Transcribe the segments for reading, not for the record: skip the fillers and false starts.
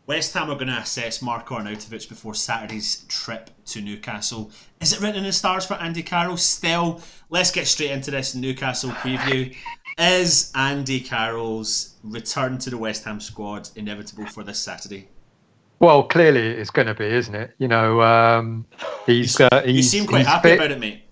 West Ham are going to assess Marko Arnautovic before Saturday's trip to Newcastle. Is it written in the stars for Andy Carroll? Still, let's get straight into this Newcastle preview. Is Andy Carroll's return to the West Ham squad inevitable for this Saturday? Well, clearly it's going to be, isn't it? You know, you seem quite happy fit. about it, mate.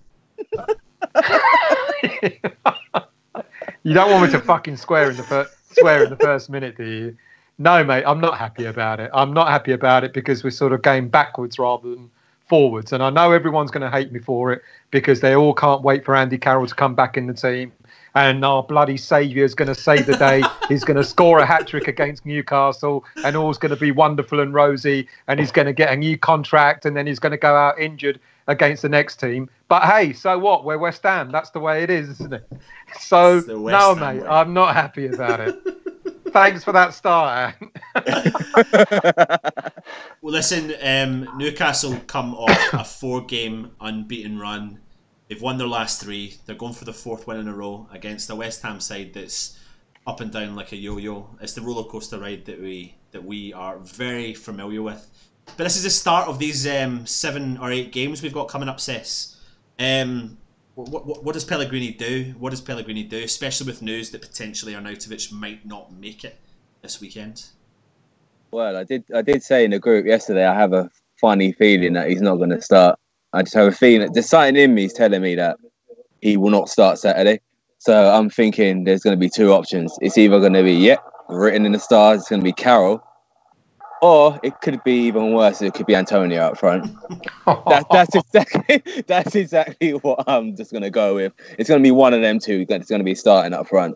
You don't want me to fucking swear in the first minute, do you? No, mate, I'm not happy about it. I'm not happy about it because we're sort of going backwards rather than forwards. And I know everyone's going to hate me for it because they all can't wait for Andy Carroll to come back in the team. And our bloody saviour is going to save the day. He's going to score a hat-trick against Newcastle and all's going to be wonderful and rosy. And he's going to get a new contract and then he's going to go out injured against the next team. But hey, so what? We're West Ham. That's the way it is, isn't it? So, no, mate, I'm not happy about it. Thanks for that start, Well, listen, Newcastle come off a 4-game unbeaten run. They've won their last 3. They're going for the 4th win in a row against a West Ham side that's up and down like a yo-yo. It's the roller coaster ride that we are very familiar with. But this is the start of these 7 or 8 games we've got coming up, Sis. What does Pellegrini do? What does Pellegrini do, especially with news that potentially Arnautovic might not make it this weekend? Well, I did say in the group yesterday I have a funny feeling that he's not going to start. I just have a feeling that there's something in me is telling me that he will not start Saturday. So I'm thinking there's going to be 2 options. It's either going to be, written in the stars, it's going to be Carroll, or it could be even worse. It could be Antonio up front. That's exactly what I'm just going to go with. It's going to be one of them 2 that's going to be starting up front.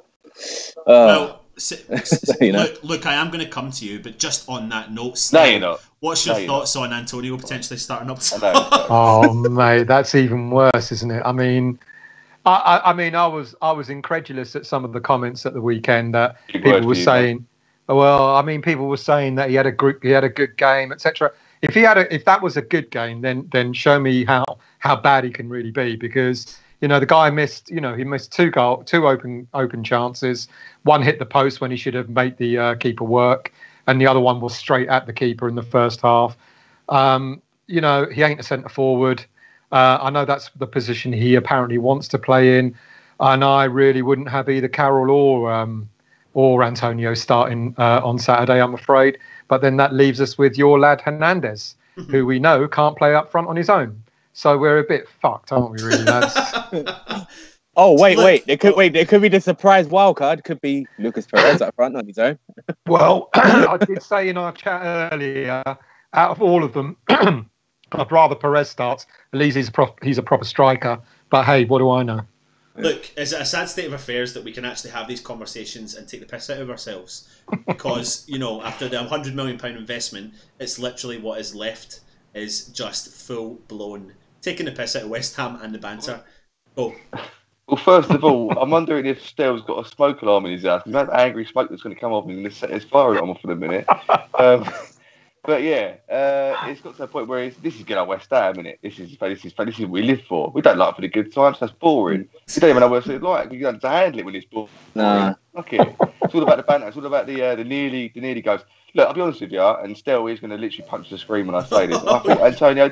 You know? Look, I am going to come to you, but just on that note, no, you're not. What's your thoughts on Antonio potentially starting up? Oh, mate, that's even worse, isn't it? I mean, I was incredulous at some of the comments at the weekend that people were saying. Well, I mean, people were saying that he had a good game, etc. If that was a good game, then show me how bad he can really be, because the guy missed 2 open chances. One hit the post when he should have made the keeper work, and the other one was straight at the keeper in the first half. He ain't a centre forward. I know that's the position he apparently wants to play in, and I really wouldn't have either Carroll or Antonio starting on Saturday, I'm afraid. But then that leaves us with your lad Hernandez, who we know can't play up front on his own. So we're a bit fucked, aren't we, really, lads? There could be the surprise wildcard. Could be Lucas Perez up front on his own. Well, I did say in our chat earlier, out of all of them, I'd rather Perez starts. At least he's a proper striker. But hey, what do I know? Look, is it a sad state of affairs that we can actually have these conversations and take the piss out of ourselves? Because, after the £100 million investment, it's literally what is left is just full-blown taking the piss out of West Ham and the banter. Well, first of all, I'm wondering if Stell's got a smoke alarm in his house. That angry smoke that's going to come off and he's going to set his fire alarm off in a minute. But yeah, it's got to a point where this is good at West Ham, isn't it? This is what we live for. We don't like it for the good times. That's boring. You don't even know what it's like. You don't have to handle it when it's boring. Nah. Fuck it. It's all about the banter. It's all about the nearly goes. Look, I'll be honest with you, and Stell is going to literally punch the screen when I say this. I thought Antonio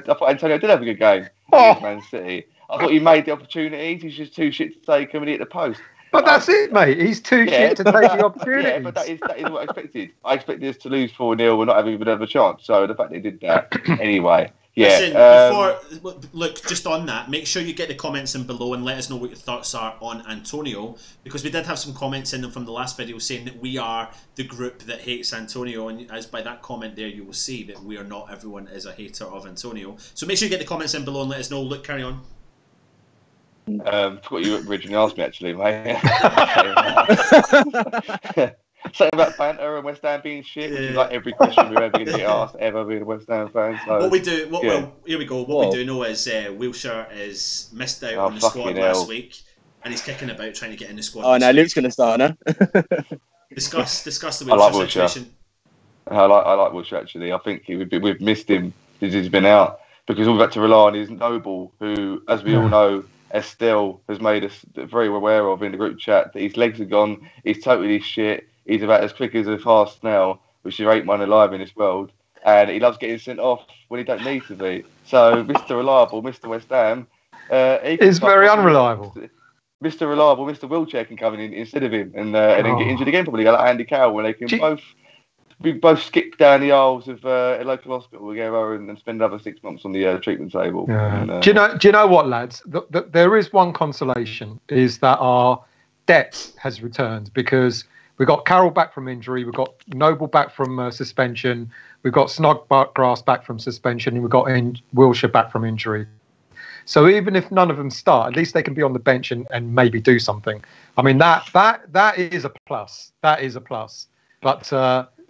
did have a good game against Man City. I thought he made the opportunities. He's just too shit to take him and hit the post. But that's it, mate. He's too shit to take the opportunity. Yeah, but that is what I expected. I expected us to lose 4-0 and not having even have a chance. So the fact they did that anyway. Yeah. Listen, look, just on that, make sure you get the comments in below and let us know what your thoughts are on Antonio, because we did have some comments in them from the last video saying that we are the group that hates Antonio, and as by that comment there you will see that we are not. Everyone is a hater of Antonio. So make sure you get the comments in below and let us know. Look, carry on. Forgot you originally asked me, actually, mate. Something about banter and West Ham being shit, which is like every question we're ever going to get asked, ever being a West Ham fan. So, here we go. What we do know is Wilshere is missed out on the squad last week, and he's kicking about trying to get in the squad. Oh, now Luke's going to start, no? Discuss the Wilshere situation. I like Wilshere, actually. I think we've missed him since he's been out, because all we've had to rely on is Noble, who, as we all know, Estelle has made us very aware of in the group chat, that his legs are gone, he's totally shit, he's about as quick as a fast snail. which there ain't one alive in this world. And he loves getting sent off when he don't need to be. So, Mr. Reliable, Mr. West Ham, is very unreliable. Mr. Reliable, Mr. Wheelchair can come in instead of him and then get injured again, probably like Andy Carroll, when they can both skip down the aisles of a local hospital together and spend another 6 months on the treatment table. Yeah. And, do you know what, lads? There is one consolation, is that our depth has returned, because we got Carroll back from injury, we've got Noble back from suspension, we've got Snodgrass back from suspension, and we've got Wilshere back from injury. So even if none of them start, at least they can be on the bench and maybe do something. I mean, that is a plus. That is a plus. But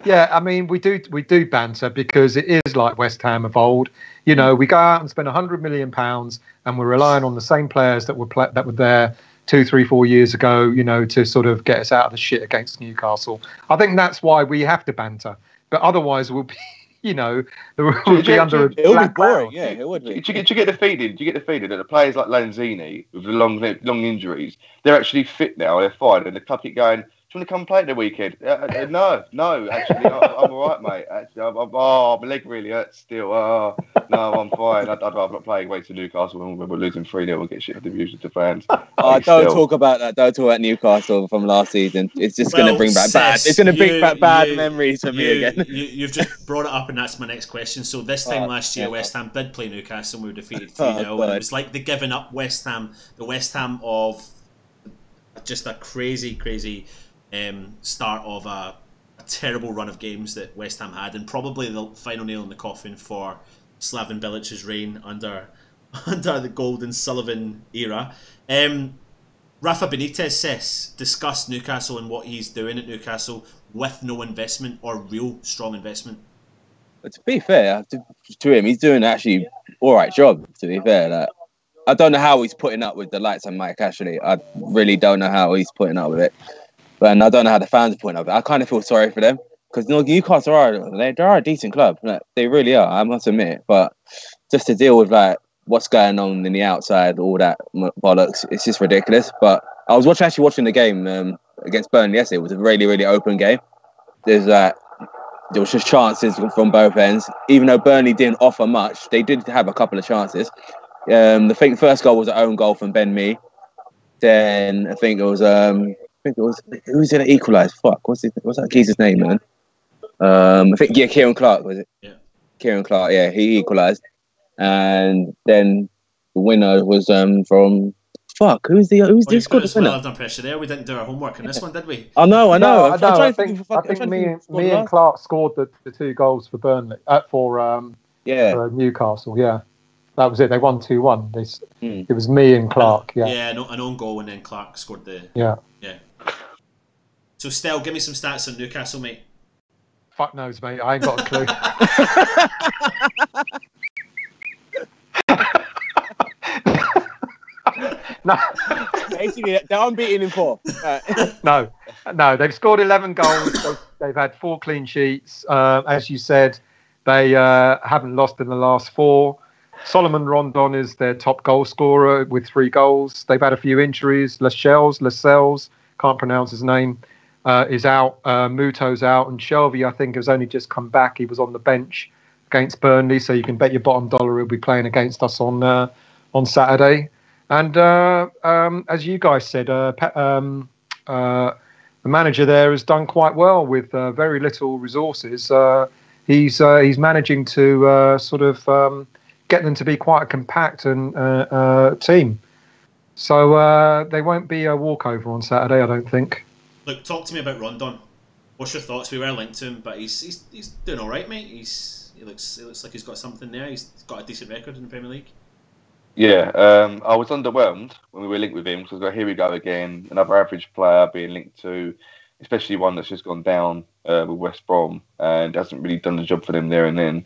yeah, I mean, we do banter, because it is like West Ham of old. You know, we go out and spend £100 million, and we're relying on the same players that were there 2, 3, 4 years ago, you know, to sort of get us out of the shit against Newcastle. I think that's why we have to banter. But otherwise, we'll be, you know, we'll be under. It would be boring. Yeah, it would be. Do you get the feeling? Do you get the feeling that the players like Lanzini with the long injuries, they're actually fit now, they're fine, and the club keep going, do you want to come play at the weekend? No, actually, I'm all right, mate. Actually, my leg really hurts still. No, I'm fine. I'd rather not play away to Newcastle when we're losing 3-0 and get shit for the views to fans. Don't talk about that. Don't talk about Newcastle from last season. It's just going to bring back bad. It's going to bring back bad memories for me again. You've just brought it up, and that's my next question. So this time last year, West Ham did play Newcastle, and we were defeated 3-0. And it was like the giving up West Ham, the West Ham of just a crazy start of a terrible run of games that West Ham had, and probably the final nail in the coffin for Slaven Bilic's reign under the Golden Sullivan era. Rafa Benitez discussed Newcastle and what he's doing at Newcastle with no investment or real strong investment. But to be fair to him, he's doing actually all right job. To be fair, I don't know how he's putting up with the likes of Mike Ashley. I really don't know how he's putting up with it. And I don't know how the fans are putting up. I kind of feel sorry for them, because Newcastle are a decent club. Like, they really are, I must admit. But just to deal with like what's going on in the outside, all that bollocks, it's just ridiculous. But I was actually watching the game against Burnley yesterday. It was a really, really open game. There was just chances from both ends. Even though Burnley didn't offer much, they did have a couple of chances. I think the first goal was an own goal from Ben Mee. Then I think it was who was it that equalised? Fuck, what's that geezer's name, man? I think Kieran Clark, was it? Yeah. Kieran Clark, yeah, he equalised. And then the winner was from who's the scored the winner? Well done pressure there. We didn't do our homework in this one, did we? I know. I think me and Clark scored the 2 goals for Burnley for Newcastle. Yeah, that was it. They won 2-1. It was me and Clark. Yeah, an own goal, and then Clark scored the. Yeah. So, Stel, give me some stats on Newcastle, mate. Fuck knows, mate. I ain't got a clue. No. Basically, they're unbeaten in 4. No. They've scored 11 goals. They've had 4 clean sheets. As you said, they haven't lost in the last 4. Solomon Rondon is their top goal scorer with 3 goals. They've had a few injuries. Lascelles, can't pronounce his name, is out. Muto's out, and Shelby, I think, has only just come back. He was on the bench against Burnley, so you can bet your bottom dollar he'll be playing against us on Saturday. And as you guys said, the manager there has done quite well with very little resources. He's managing to sort of get them to be quite a compact and team. So they won't be a walkover on Saturday, I don't think. Look, talk to me about Rondon. What's your thoughts? We were linked to him, but he's doing all right, mate. He looks like he's got something there. He's got a decent record in the Premier League. Yeah, I was underwhelmed when we were linked with him, because here we go again, another average player being linked to, especially one that's just gone down with West Brom and hasn't really done the job for them there and then.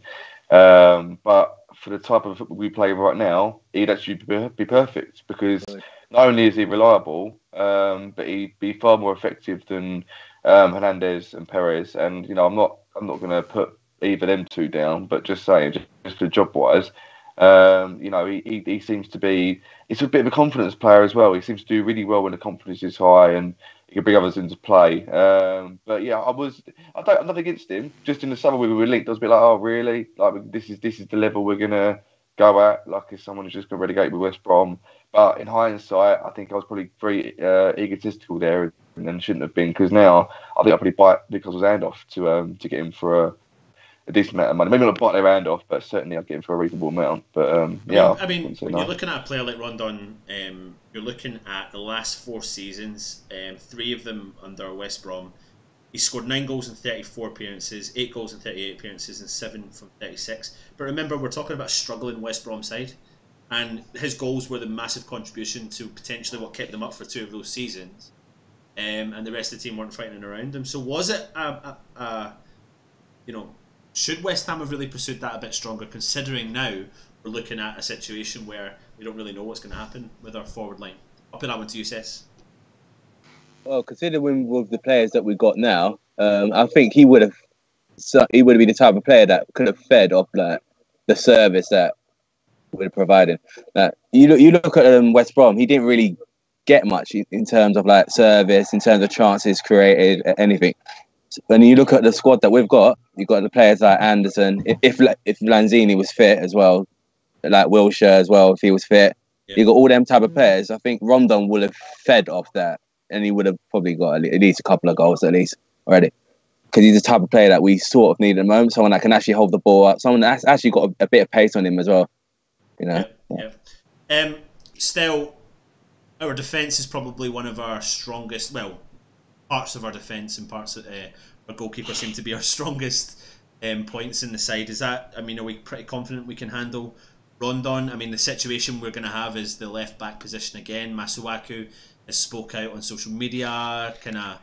But for the type of football we play right now, he'd actually be perfect, because not only is he reliable, but he'd be far more effective than Hernandez and Perez. And I'm not going to put either them 2 down, but just saying, just for job wise. He seems to be. He's a bit of a confidence player as well. He seems to do really well when the confidence is high, and he could bring others into play. But yeah, I'm not against him. Just in the summer we were linked, I was a bit like, oh really? Like this is the level we're gonna go at. Like if someone who's just gonna relegate with West Brom. But in hindsight, I think I was probably very egotistical there and shouldn't have been, because now I think I probably bite Newcastle's hand off to get him for a decent amount of money. Maybe not bite their hand off, but certainly I'd get him for a reasonable amount. But yeah, I mean when you're looking at a player like Rondon, you're looking at the last 4 seasons, 3 of them under West Brom. He scored 9 goals in 34 appearances, 8 goals in 38 appearances, and 7 from 36. But remember, we're talking about a struggling West Brom side, and his goals were the massive contribution to potentially what kept them up for 2 of those seasons. And the rest of the team weren't fighting around him. So was it should West Ham have really pursued that a bit stronger, considering now we're looking at a situation where we don't really know what's going to happen with our forward line? I'll put that one to you, Cess. Well, considering with the players that we've got now, I think he would have been the type of player that could have fed off like the service that we're providing. You look at West Brom, he didn't really get much in terms of like service, in terms of chances created, anything. When you look at the squad that we've got, you've got the players like Anderson. If Lanzini was fit as well, like Wilshere as well, if he was fit, you got all them type of players. I think Rondon would have fed off that, and he would have probably got at least a couple of goals at least already. Because he's the type of player that we sort of need at the moment. Someone that can actually hold the ball up. Someone that's actually got a bit of pace on him as well. You know. Still, our defence is probably one of our strongest. Well, parts of our defence and parts of our goalkeeper seem to be our strongest points in the side. Is that? I mean, are we pretty confident we can handle Rondon? I mean, the situation we're going to have is the left back position again. Masuaku has spoke out on social media, kind of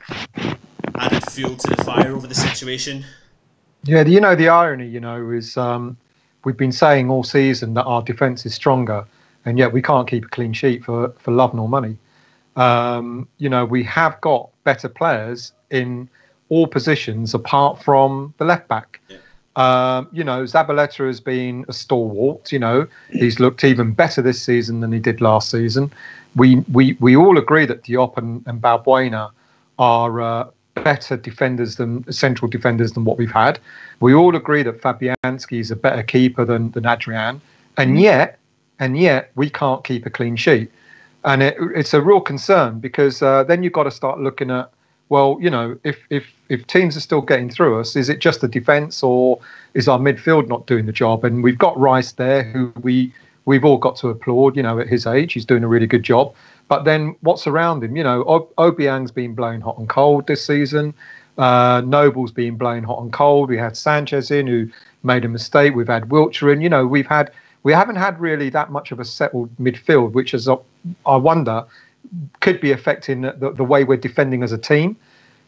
added fuel to the fire over the situation. Yeah, the irony, is we've been saying all season that our defence is stronger, and yet we can't keep a clean sheet for love nor money. We have got better players in all positions apart from the left back. Zabaleta has been a stalwart. He's looked even better this season than he did last season. We all agree that Diop and Balbuena are better defenders than central defenders than what we've had. We all agree that Fabianski is a better keeper than Adrian, and yet we can't keep a clean sheet. And it's a real concern, because then you've got to start looking at, well, if teams are still getting through us, is it just the defence, or is our midfield not doing the job? And we've got Rice there, who we've all got to applaud. At his age, he's doing a really good job. But then what's around him? Obiang's been blown hot and cold this season. Noble's been blown hot and cold. We had Sanchez in, who made a mistake. We've had Wiltshire in. We haven't had really that much of a settled midfield, which is, I wonder, could be affecting the way we're defending as a team.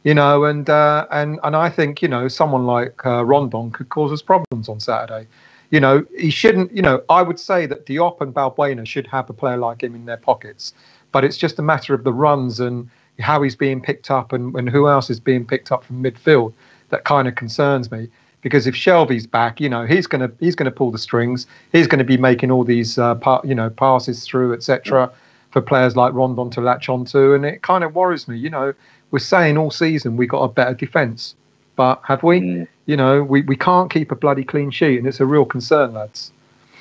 And I think someone like Rondon could cause us problems on Saturday. He shouldn't. I would say that Diop and Balbuena should have a player like him in their pockets, but it's just a matter of the runs and how he's being picked up and who else is being picked up from midfield that kind of concerns me. Because if Shelby's back, he's going to pull the strings. He's going to be making all these passes through, etc., for players like Rondon to latch onto, and it kind of worries me. We're saying all season we got a better defence, but have we? We can't keep a bloody clean sheet, and it's a real concern, lads.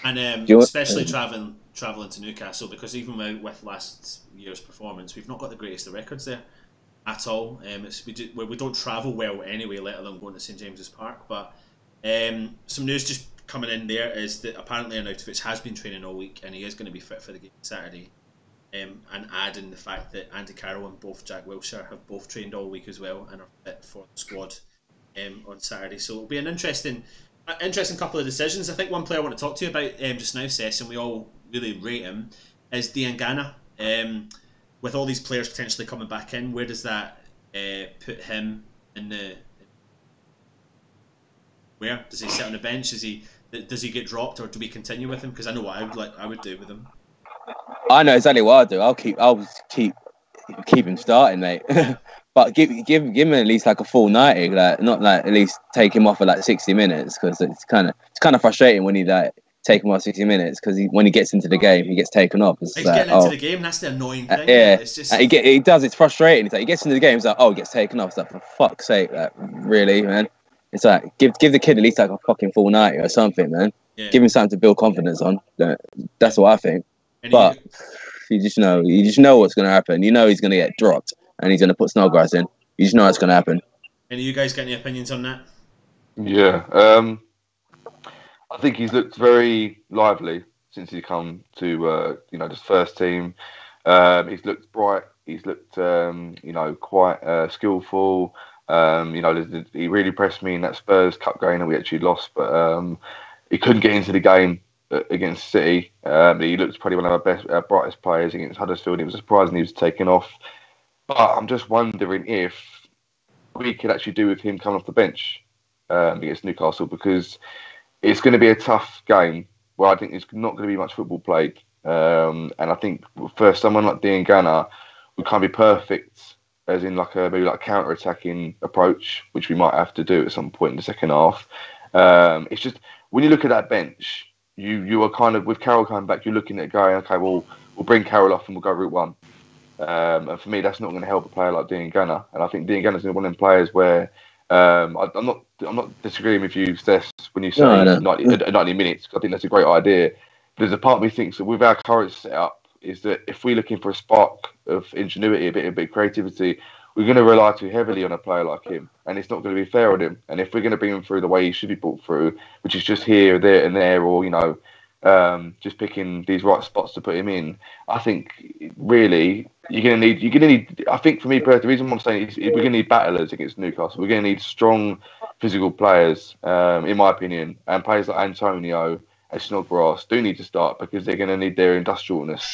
And especially travelling to Newcastle, because even with last year's performance, we've not got the greatest of records there at all. We don't travel well anyway, let alone going to St James's Park. But some news just coming in there is that apparently Arnautovic has been training all week, and he is going to be fit for the game Saturday. And adding the fact that Andy Carroll and both Jack Wilshere have both trained all week as well and are fit for the squad on Saturday. So it'll be an interesting couple of decisions. I think one player I want to talk to you about just now, Cess, and we all really rate him, is Diangana. With all these players potentially coming back in, where does that put him in the? Where does he sit on the bench? Does he get dropped, or do we continue with him? Because I know what I would do with him. I know exactly what I'll do. I'll keep him starting, mate. But give him at least like a full 90, like not like at least take him off for like 60 minutes, because it's kind of frustrating when he like take him off 60 minutes because when he gets into the game, he gets taken off. He's getting into the game. That's the annoying thing. Yeah, it's just he does. It's frustrating. It's like he gets into the game. It's like, he gets taken off. It's like, for fuck's sake, like, really, man. It's like give the kid at least like a fucking full 90 or something, man. Yeah. Give him something to build confidence on. That's what I think. But you just know what's going to happen. You know he's going to get dropped and he's going to put Snodgrass in. You just know what's going to happen. Any of you guys got any opinions on that? Yeah, I think he's looked very lively since he's come to this first team. He's looked bright. He's looked quite skillful. He really impressed me in that Spurs Cup game that we actually lost, but he couldn't get into the game against City. He looked probably one of our brightest players against Huddersfield. It was surprising he was taken off. But I'm just wondering if we could actually do with him coming off the bench against Newcastle, because it's going to be a tough game where I think there's not going to be much football played. And I think for someone like Dean Ganner, we can't be perfect, as in maybe a counter-attacking approach, which we might have to do at some point in the second half. It's just, when you look at that bench, you are kind of, with Carroll coming back, you're looking at going, okay, well, we'll bring Carroll off and we'll go route one. And for me, that's not going to help a player like Dean Ganner. And I think Dean Ganner's one of them players where I'm not disagreeing with you, Stess, when you say 90 minutes, because I think that's a great idea. There's a part of me thinks that with our current setup, is that if we're looking for a spark of ingenuity, a bit of creativity, we're going to rely too heavily on a player like him, and it's not going to be fair on him. And if we're going to bring him through the way he should be brought through, which is just here, there, and there, or just picking these right spots to put him in, I think really you're going to need. I think for me, the reason I'm saying is we're going to need battlers against Newcastle. We're going to need strong physical players, in my opinion, and players like Antonio and Snodgrass do need to start, because they're going to need their industrialness.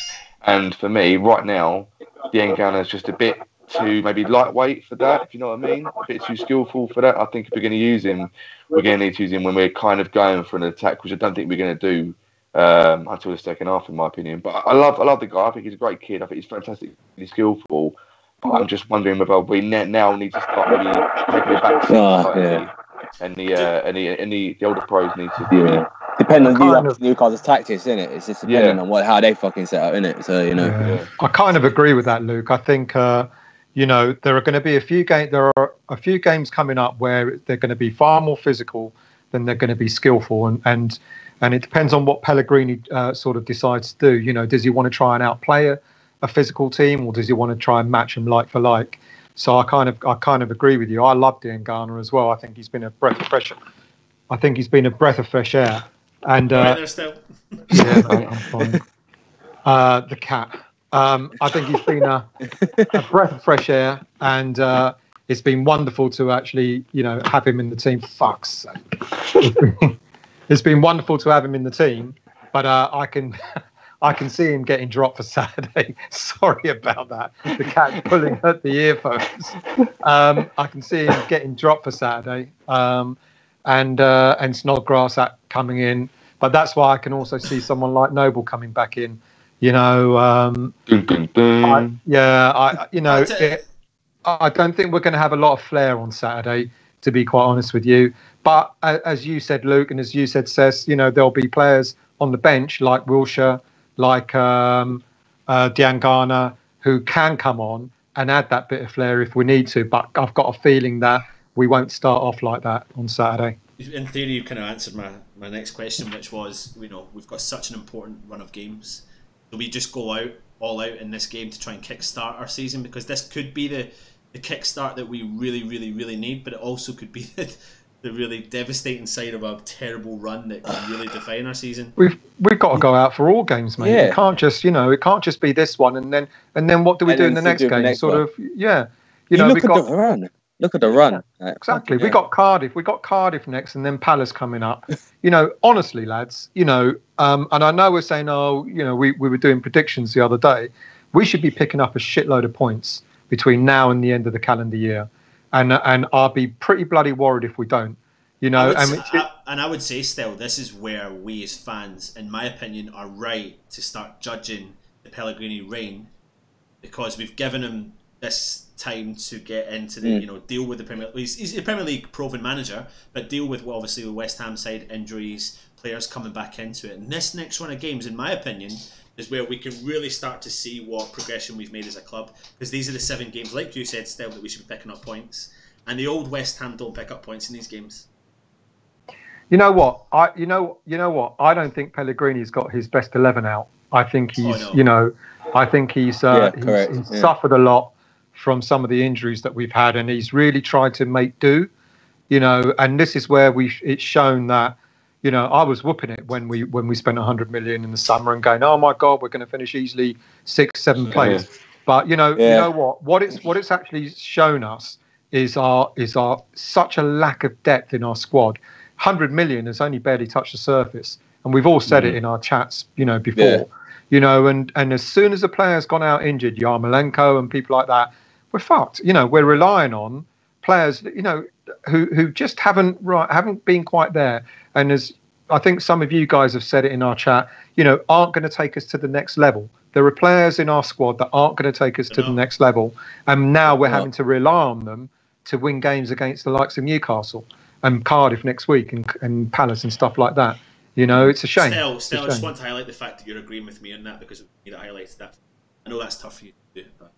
And for me, right now, Dean Ganner is just a bit too maybe lightweight for that, if you know what I mean, a bit too skillful for that. I think if we're going to use him, we're going to need to use him when we're kind of going for an attack, which I don't think we're going to do until the second half, in my opinion. But I love the guy. I think he's a great kid. I think he's fantastically skillful. But I'm just wondering whether we now need to start maybe taking it back and the older pros need to do it. Depending on Newcastle's tactics, isn't it? It's just depending on how they fucking set up, innit? So I kind of agree with that, Luke. I think there are going to be a few games. There are a few games coming up where they're going to be far more physical than they're going to be skillful, and it depends on what Pellegrini sort of decides to do. Does he want to try and outplay a physical team, or does he want to try and match them like for like? So I kind of agree with you. I love Dean Garner as well. I think he's been a breath of fresh. I think he's been a breath of fresh air. And right there still. Yeah, mate, I'm fine. The cat. I think he's been a breath of fresh air, and it's been wonderful to actually, have him in the team. Fuck's sake. It's been wonderful to have him in the team, but I can see him getting dropped for Saturday. Sorry about that. The cat pulling at the earphones. I can see him getting dropped for Saturday. And Snodgrass coming in, but that's why I can also see someone like Noble coming back in. I don't think we're going to have a lot of flair on Saturday, to be quite honest with you. But as you said, Luke, and as you said, Cess, there'll be players on the bench like Wilshere, like Diangana, who can come on and add that bit of flair if we need to. But I've got a feeling that we won't start off like that on Saturday. In theory, you kind of answered my next question, which was, we've got such an important run of games. Do we just go all out in this game to try and kickstart our season? Because this could be the kickstart that we really, really, really need, but it also could be the really devastating side of a terrible run that can really define our season. We've got to go out for all games, mate. Yeah. It can't just it can't just be this one and then what do we do in the next game? Look at the run. Exactly. We got Cardiff next, and then Palace coming up. Honestly, lads, and I know we're saying, we were doing predictions the other day. We should be picking up a shitload of points between now and the end of the calendar year, and I'll be pretty bloody worried if we don't. And I would say still, this is where we as fans, in my opinion, are right to start judging the Pellegrini reign, because we've given him this time to get into the deal with the Premier League. He's a Premier League proven manager, but deal with obviously the West Ham side injuries, players coming back into it. And this next run of games, in my opinion, is where we can really start to see what progression we've made as a club. Because these are the 7 games, like you said, Stel, that we should be picking up points. And the old West Ham don't pick up points in these games. You know what? You know what? I don't think Pellegrini's got his best 11 out. I think he's, I think he's suffered a lot from some of the injuries that we've had, and he's really tried to make do. And this is where it's shown that, I was whooping it when we spent 100 million in the summer and going, oh my God, we're going to finish easily 6th, 7th place. Yeah. But you know what it's actually shown us is our such a lack of depth in our squad. 100 million has only barely touched the surface, and we've all said it in our chats, before. And as soon as a player's gone out injured, Yarmolenko and people like that, we're fucked. We're relying on players, who just haven't been quite there. And as I think some of you guys have said it in our chat, aren't going to take us to the next level. There are players in our squad that aren't going to take us to the next level, and now we're having to rely on them to win games against the likes of Newcastle and Cardiff next week and Palace and stuff like that. It's a shame. Still, I just want to highlight the fact that you're agreeing with me on that, because you highlighted that. I know that's tough for you to do. But...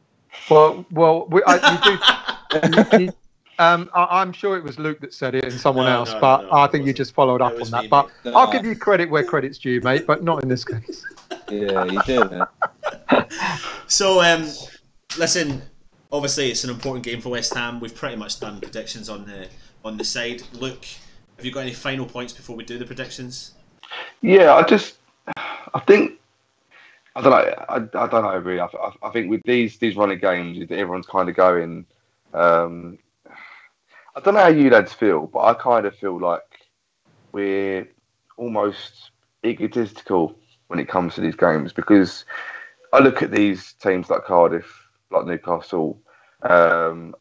you do. I'm sure it was Luke that said it and someone else, but I think you just followed up on that. But I'll give you credit where credit's due, mate, but not in this case. Yeah, you did, man. So, listen, obviously it's an important game for West Ham. We've pretty much done predictions on the side. Luke, have you got any final points before we do the predictions? Yeah, I think, I don't know, really. I think with these running games, everyone's kind of going, I don't know how you lads feel, but I kind of feel like we're almost egotistical when it comes to these games, because I look at these teams like Cardiff, like Newcastle, and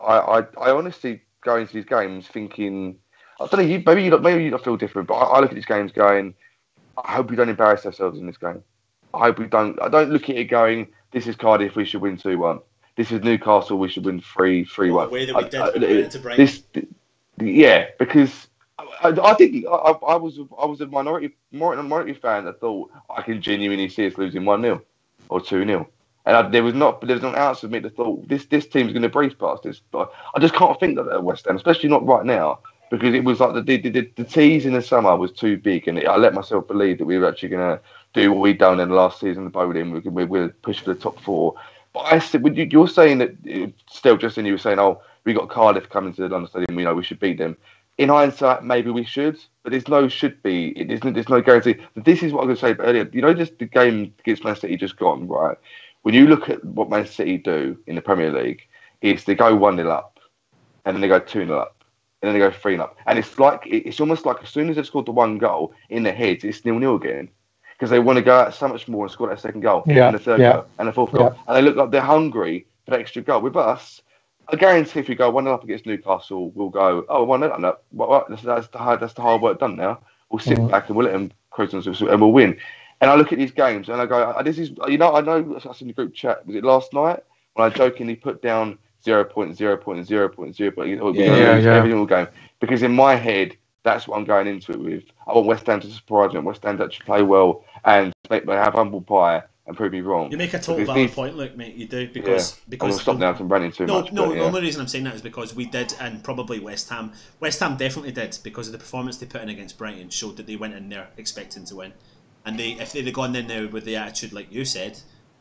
I honestly go into these games thinking, I don't know, maybe you don't feel different, but I look at these games going, I hope we don't embarrass ourselves in this game. I hope we don't. I don't look at it going, this is Cardiff, we should win 2-1. This is Newcastle, we should win 3-1. The way that we did to Brighton. Because I think I was a minority fan that thought I can genuinely see us losing 1-0 or 2-0. And there was not an ounce of me that thought this team's going to breeze past this. But I just can't think that at West Ham, especially not right now, because it was like the tease in the summer was too big, and I let myself believe that we were actually going to do what we'd done in the last season, the bowling. We're push for the top 4. But I said, you're saying that still, Justin, you were saying, oh, we got Cardiff coming to the London Stadium, we should beat them. In hindsight, maybe we should, but there's no should be. There's no guarantee. This is what I was going to say earlier. Just the game against Man City just gone, right? When you look at what Man City do in the Premier League, is they go 1-0 up, and then they go 2-0 up, and then they go 3-0 up. And it's almost like as soon as they've scored the 1 goal, in their heads, it's 0-0 again. Because they want to go out so much more and score that second goal, and the third goal, and the fourth goal. And they look like they're hungry for that extra goal. With us, I guarantee if we go 1-0 up against Newcastle, we'll go, 1-0 up. What? That's the hard work done now. We'll sit back and we'll let them cruise on and we'll win. And I look at these games and I go, this is, I know us in the group chat, was it last night? When I jokingly put down 0.0.0.0, every single game. Because in my head, that's what I'm going into it with. I want West Ham to surprise me. I want West Ham to actually play well and have humble pie and prove me wrong. You make a total valid point, look, mate. You do because I'm going to stop now from running too much. The only reason I'm saying that is because we did, and probably West Ham definitely did, because of the performance they put in against Brighton showed that they went in there expecting to win, and if they'd gone in there with the attitude like you said,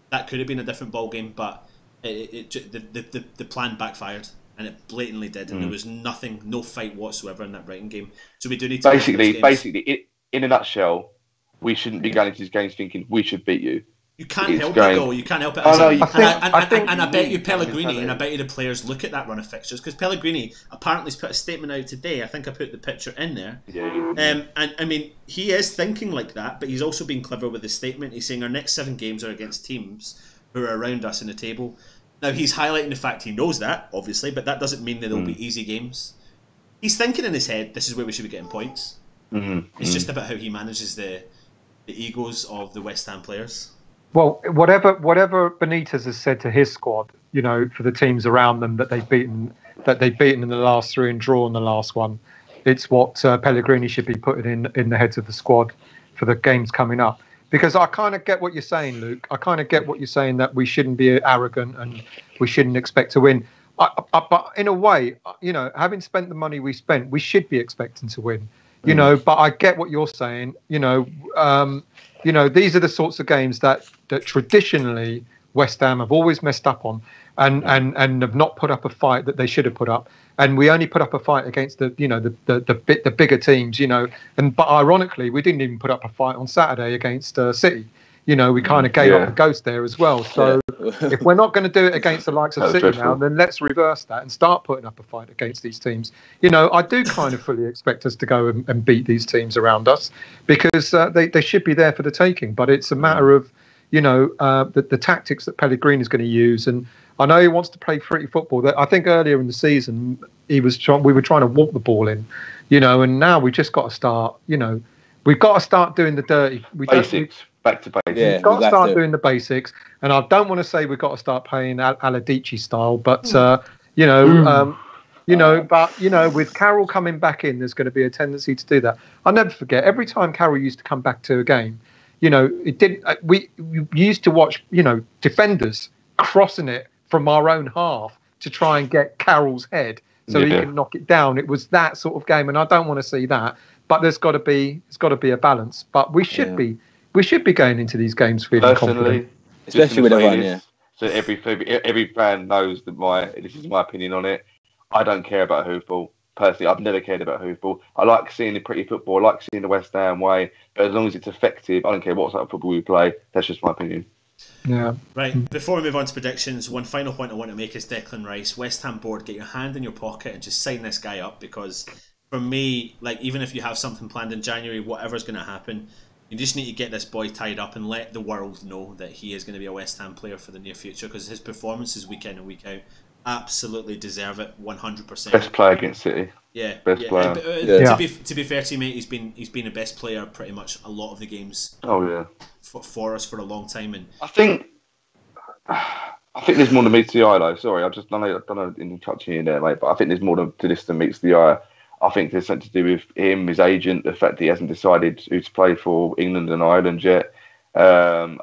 that could have been a different ball game, but the plan backfired. And it blatantly did, and there was no fight whatsoever in that Brighton game. So we do need to basically, in a nutshell, we shouldn't be going into these games thinking we should beat you. You can't help it though. You can't help it. I bet you Pellegrini and I bet you the players look at that run of fixtures, because Pellegrini apparently has put a statement out today. I think I put the picture in there. Yeah. And I mean, he is thinking like that, but he's also being clever with his statement. He's saying our next 7 games are against teams who are around us in the table. Now, he's highlighting the fact he knows that, obviously, but that doesn't mean that they'll be easy games. He's thinking in his head, this is where we should be getting points. It's just about how he manages the egos of the West Ham players. Well, whatever Benitez has said to his squad, for the teams around them that they've beaten in the last 3 and drawn the last one, it's what Pellegrini should be putting in the heads of the squad for the games coming up. Because I kind of get what you're saying, Luke. I kind of get what you're saying, that we shouldn't be arrogant and we shouldn't expect to win. But in a way, having spent the money we spent, we should be expecting to win. But I get what you're saying. These are the sorts of games that traditionally West Ham have always messed up on, and have not put up a fight that they should have put up. And we only put up a fight against the bigger teams. But ironically, we didn't even put up a fight on Saturday against City. We kind of gave up the ghost there as well. So if we're not going to do it against the likes of City now, then let's reverse that and start putting up a fight against these teams. I do kind of fully expect us to go and beat these teams around us, because they should be there for the taking. But it's a matter of, the tactics that Pellegrini is going to use. And I know he wants to play pretty football. I think earlier in the season, we were trying to walk the ball in, and now we just got to start, we've got to start doing the dirty. Basics. Back to basics. We've got to start doing the basics. And I don't want to say we've got to start playing Aladici style, but, with Carroll coming back in, there's going to be a tendency to do that. I'll never forget, every time Carroll used to come back to a game, it didn't. We used to watch, defenders crossing it from our own half to try and get Carroll's head so he can knock it down. It was that sort of game, and I don't want to see that. But there's got to be a balance. But we should be going into these games feeling confident, especially with everyone. So every fan knows that this is my opinion on it. I don't care about hoofball. Personally, I've never cared about hoofball. I like seeing the pretty football. I like seeing the West Ham way. But as long as it's effective, I don't care what sort of football we play. That's just my opinion. Yeah. Right. Before we move on to predictions, one final point I want to make is Declan Rice. West Ham board, get your hand in your pocket and just sign this guy up, because for me, even if you have something planned in January, whatever's going to happen, you just need to get this boy tied up and let the world know that he is going to be a West Ham player for the near future, because his performances week in and week out absolutely deserve it 100%. Best player against City. Yeah, best player. To be fair to you, mate, he's been the best player pretty much a lot of the games. Oh yeah, for us for a long time, and I think there's more than meets the eye though. Sorry, I don't know in touching you there, mate, but I think there's more to this than meets the eye. I think there's something to do with him, his agent, the fact that he hasn't decided who to play for England and Ireland yet. I'm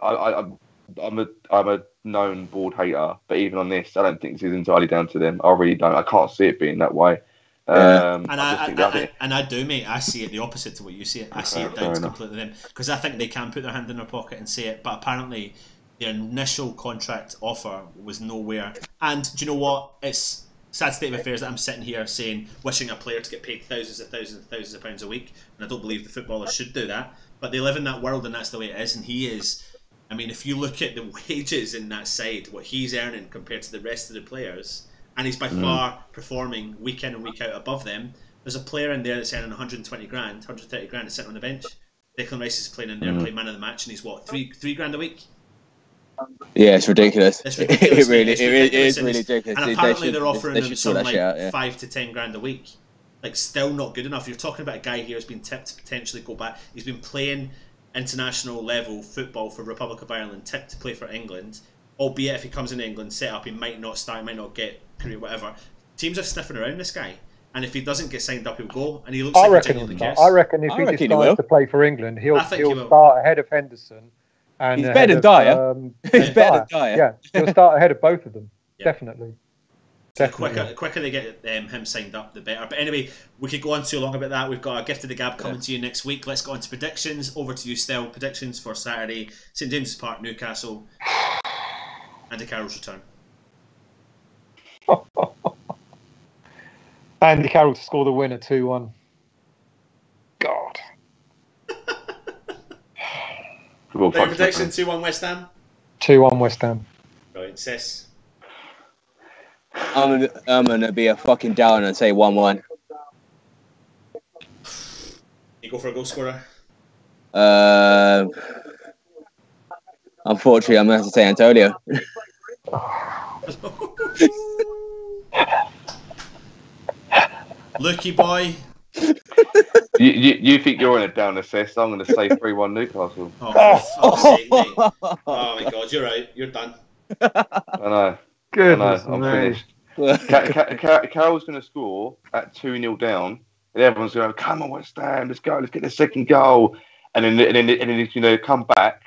a known board hater, but even on this, I don't think this is entirely down to them. I really don't. I can't see it being that way. I do, mate. I see it the opposite to what you see it. I see it down to completely them, because I think they can put their hand in their pocket and say it, but apparently their initial contract offer was nowhere. And do you know what? It's sad state of affairs that I'm sitting here saying, wishing a player to get paid thousands of pounds a week, and I don't believe the footballers should do that. But they live in that world, and that's the way it is. And he is. I mean, if you look at the wages in that side, what he's earning compared to the rest of the players, and he's by far performing week in and week out above them. There's a player in there that's earning 120 grand, 130 grand, is sitting on the bench. Declan Rice is playing in there, playing man of the match, and he's what, three grand a week? Yeah, it's ridiculous. It's ridiculous. It is really ridiculous. And apparently they're offering him something like 5 to 10 grand a week. Still not good enough. You're talking about a guy here who's been tipped to potentially go back. He's been playing international level football for Republic of Ireland, tipped to play for England. Albeit if he comes in England set up, he might not start, he might not get career, whatever. Teams are sniffing around this guy, and if he doesn't get signed up, he'll go. And he looks like he genuinely cares. I reckon if he decides to play for England, he'll start ahead of Henderson. And he's better than Dyer. He's better than Dyer. Yeah, he'll start ahead of both of them. Yeah. Definitely. The quicker they get him signed up, the better. But anyway, we could go on too long about that. We've got a gift of the gab coming to you next week. Let's go on to predictions. Over to you, Stel. Predictions for Saturday, St James's Park, Newcastle, Andy Carroll's return. Andy Carroll to score the winner, 2-1. God. Prediction 2-1 West Ham. 2-1 West Ham. Brilliant, sis. I'm gonna be a fucking downer and say 1-1. You go for a goal scorer. Unfortunately, I'm gonna have to say Antonio. Lukey boy. You think you're in a down assist? I'm going to say 3-1 Newcastle. Oh, for fuck's sake, mate. Oh my God, you're right. You're done. I know. Goodness, I'm finished. Carroll's going to score at 2-0 down and everyone's going, "Come on, West Ham, let's go, let's get the second goal." And then you know, come back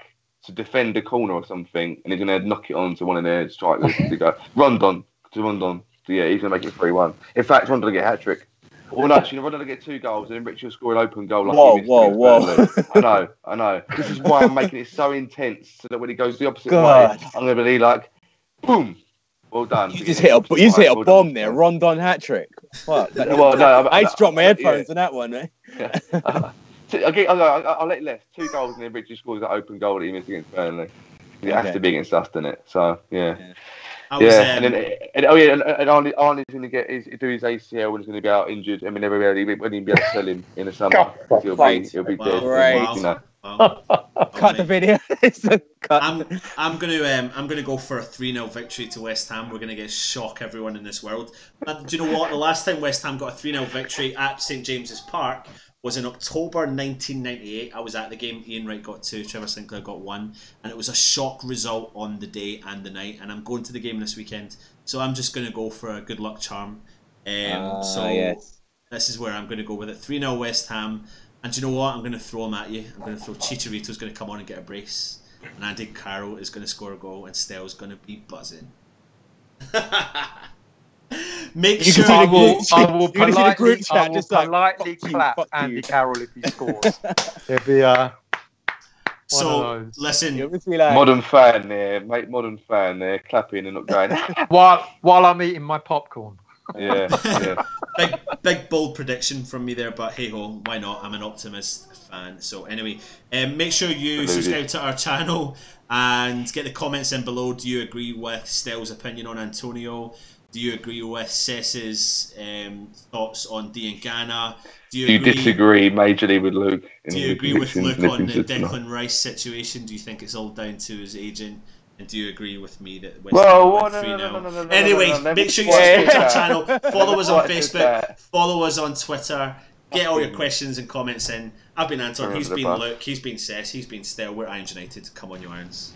to defend the corner or something, and he's going to knock it on to one of their strikers to go Rondon. So yeah, he's going to make it 3-1. In fact, Rondon will get a hat trick. Well, no, actually, Rondon will get 2 goals, and then Richie will score an open goal. Like whoa. I know. This is why I'm making it so intense, so that when he goes the opposite way, I'm going to be like, boom. Well done. You just hit a bomb there. Rondon hat trick. Fuck. Well, no, I just dropped my headphones on that one, eh? Yeah. I'll let you left 2 goals, and then Richie scores that open goal that he missed against Burnley. It has to be against us, doesn't it? So yeah. And Arnie's going to do his ACL and he's going to be out injured. I mean, everybody won't even be able to sell him in the summer. He'll be dead. Great. You know. Cut the video. I'm gonna go for a 3-0 victory to West Ham. We're gonna shock everyone in this world. And do you know what? The last time West Ham got a 3-0 victory at St James's Park was in October 1998. I was at the game. Ian Wright got 2, Trevor Sinclair got 1, and it was a shock result on the day and the night. And I'm going to the game this weekend, so I'm just gonna go for a good luck charm. This is where I'm gonna go with it. 3-0 West Ham. And do you know what? I'm going to throw them at you. I'm going to throw Chicharito's going to come on and get a brace. And Andy Carroll is going to score a goal. And Stell's going to be buzzing. Make sure I will politely clap Andy Carroll if he scores. It'll be listen. Modern fan there, mate. Modern fan there, clapping and not going. while I'm eating my popcorn. Yeah. Big bold prediction from me there, but hey ho, why not? I'm an optimist fan. So anyway, make sure you subscribe to our channel and get the comments in below. Do you agree with Stell's opinion on Antonio? Do you agree with Cess's thoughts on Diangana? Do you disagree majorly with Luke? Do you agree with Luke on the Declan Rice situation? Do you think it's all down to his agent? And do you agree with me that West Ham went 3-0? Anyway, make sure you subscribe to our channel, follow us on Facebook, follow us on Twitter, get all your questions and comments in. I've been Anton, he's been Luke, he's been Cess, he's been Stell. We're Irons United. Come on, you Irons.